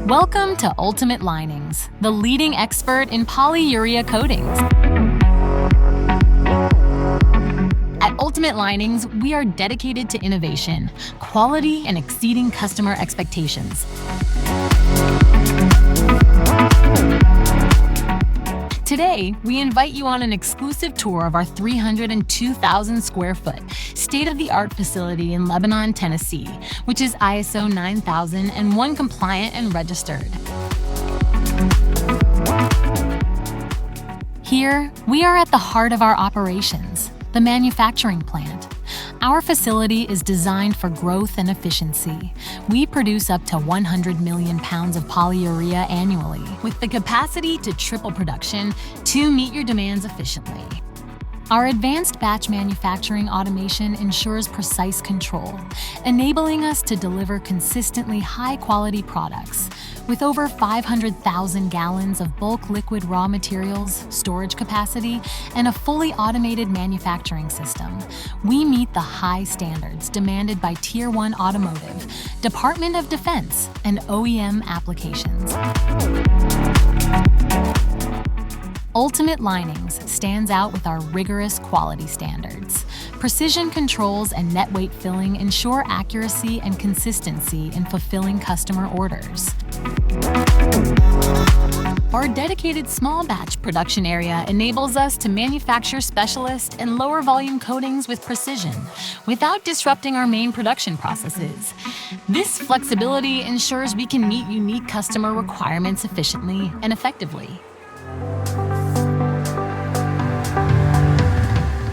Welcome to Ultimate Linings, the leading expert in polyurea coatings. At Ultimate Linings, we are dedicated to innovation, quality, and exceeding customer expectations. Today, we invite you on an exclusive tour of our 302,000 square foot state-of-the-art facility in Lebanon, Tennessee, which is ISO 9001 compliant and registered. Here, we are at the heart of our operations, the manufacturing plant. Our facility is designed for growth and efficiency. We produce up to 100 million pounds of polyurea annually, with the capacity to triple production to meet your demands efficiently. Our advanced batch manufacturing automation ensures precise control, enabling us to deliver consistently high-quality products. With over 500,000 gallons of bulk liquid raw materials, storage capacity, and a fully automated manufacturing system, we meet the high standards demanded by Tier 1 automotive, Department of Defense, and OEM applications. Ultimate Linings stands out with our rigorous quality standards. Precision controls and net weight filling ensure accuracy and consistency in fulfilling customer orders. Our dedicated small batch production area enables us to manufacture specialist and lower volume coatings with precision without disrupting our main production processes. This flexibility ensures we can meet unique customer requirements efficiently and effectively.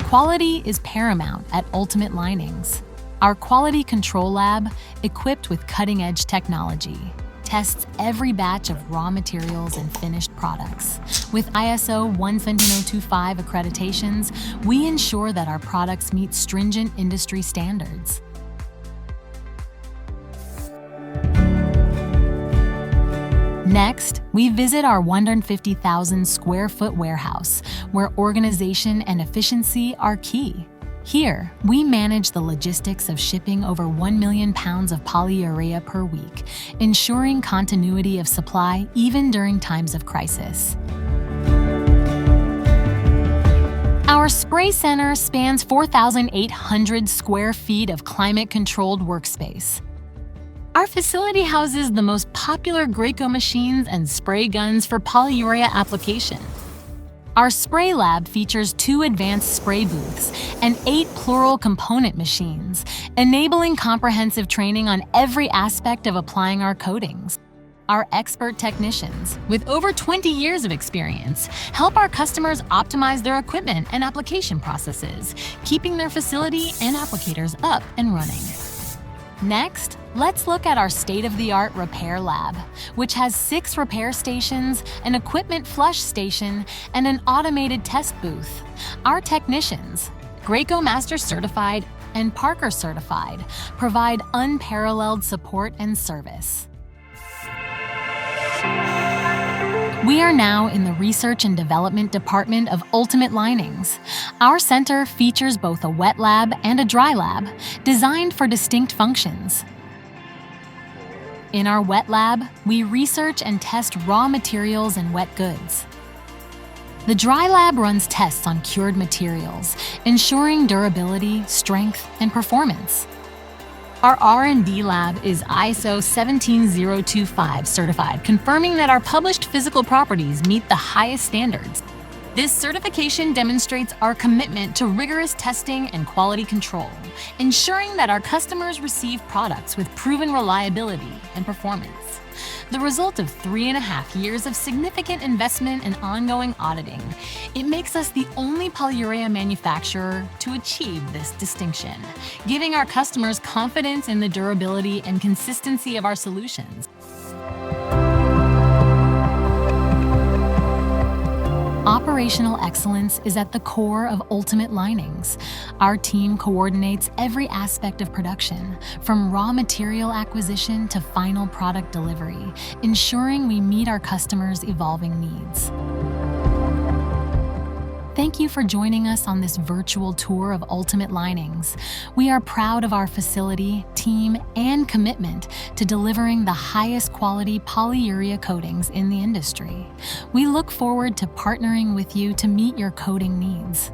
Quality is paramount at Ultimate Linings. Our quality control lab, equipped with cutting-edge technology, tests every batch of raw materials and finished products. With ISO 17025 accreditations, we ensure that our products meet stringent industry standards. Next, we visit our 150,000 square foot warehouse, where organization and efficiency are key. Here, we manage the logistics of shipping over 1 million pounds of polyurea per week, ensuring continuity of supply even during times of crisis. Our spray center spans 4,800 square feet of climate-controlled workspace. Our facility houses the most popular Graco machines and spray guns for polyurea application. Our spray lab features 2 advanced spray booths and 8 plural component machines, enabling comprehensive training on every aspect of applying our coatings. Our expert technicians, with over 20 years of experience, help our customers optimize their equipment and application processes, keeping their facility and applicators up and running. Next, let's look at our state-of-the-art repair lab, which has 6 repair stations, an equipment flush station, and an automated test booth. Our technicians, Graco Master Certified and Parker Certified, provide unparalleled support and service. We are now in the Research and Development Department of Ultimate Linings. Our center features both a wet lab and a dry lab, designed for distinct functions. In our wet lab, we research and test raw materials and wet goods. The dry lab runs tests on cured materials, ensuring durability, strength, and performance. Our R&D lab is ISO 17025 certified, confirming that our published physical properties meet the highest standards. This certification demonstrates our commitment to rigorous testing and quality control, ensuring that our customers receive products with proven reliability and performance. The result of 3.5 years of significant investment and ongoing auditing, it makes us the only polyurea manufacturer to achieve this distinction, giving our customers confidence in the durability and consistency of our solutions. Operational excellence is at the core of Ultimate Linings. Our team coordinates every aspect of production, from raw material acquisition to final product delivery, ensuring we meet our customers' evolving needs. Thank you for joining us on this virtual tour of Ultimate Linings. We are proud of our facility, team, and commitment to delivering the highest quality polyurea coatings in the industry. We look forward to partnering with you to meet your coating needs.